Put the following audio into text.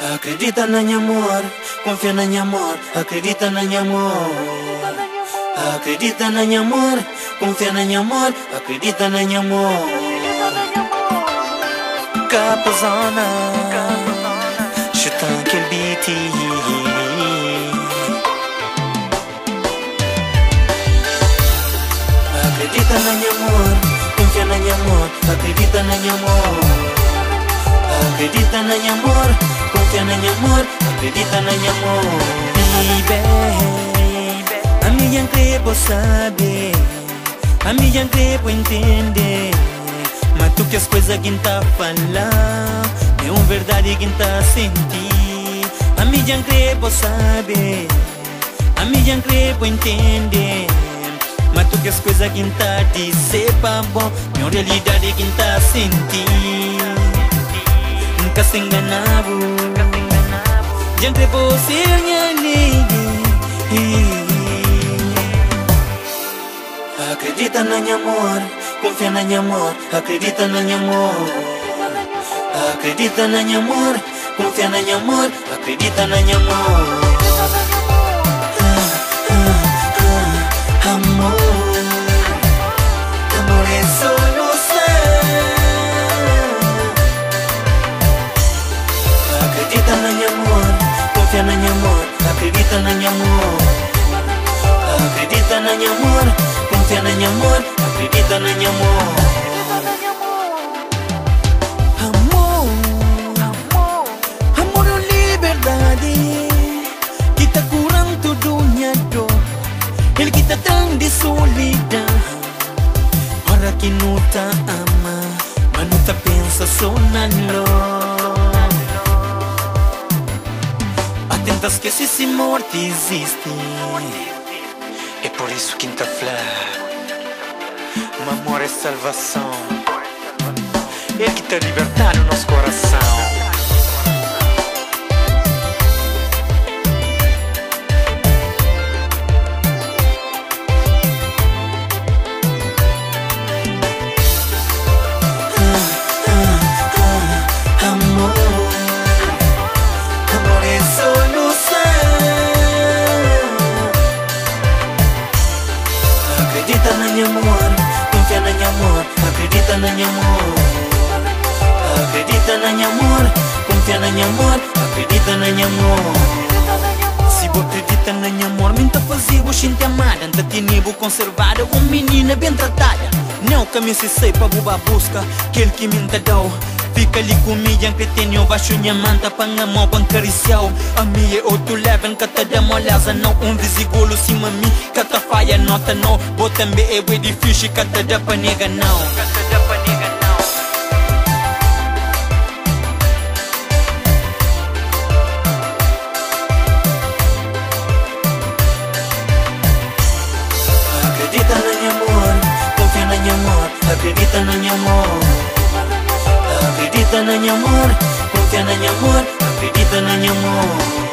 Acredita na minha amor, confia na minha amor, acredita na minha amor. Acredita na minha amor, confia na minha amor, acredita na minha amor. Capazona, chuta aquele beat. Acredita na minha amor, confia na minha amor, acredita na minha amor. Acredita na minha amor, confia na minha amor, acredita na minha amor. Baby, a minha crepo sabe, a minha crepo entende, mas tu que as coisas que tá falando é uma verdade que tá sentindo. A minha crepo sabe, a minha crepo entende, mas tu que as coisas que tá dizer pra bom é uma realidade que tá sentindo. Nunca se enganava, já crepo você acredita na minha amor, confia na minha amor, acredita na minha amor. Acredita na minha amor, confia na minha amor, acredita na minha amor. Amor, amor é solução. Acredita na minha amor, confia na minha amor, acredita na minha amor. Acredita na minha amor, confia na minha amor, acredita na minha amor. Amor, amor é liberdade que tá curando toda minha dor. Ele que tá tão de solidão. Ora que não tá ama, mas não tá pensa só na dor. A tenta esquecer se morte existe. É por isso que tá flor. O amor é salvação. Ele que tá libertando nosso coração. Amor, amor é solução. Acredita na minha amor, confia na minha amor, acredita na minha amor. Acredita na minha amor, confia na minha amor, acredita na minha amor. Se você acredita na minha amor, minta fazia você te amar, anda tinibo conservada, uma menina bem tratada. Não caminho se sei para buba busca, aquele que me deu. Fica ali comigo, que tenho baixo minha manta, para a mão para acariciar. A minha outro leva, que tá da molhasa, não um desigolo cima mim, que tá falha nota não. Vou também é o edifício, que tá da panega não. Acredita na minha amor, confia na minha amor, acredita na minha amor. Acredita na minha amor, confia na minha amor, acredita na minha amor.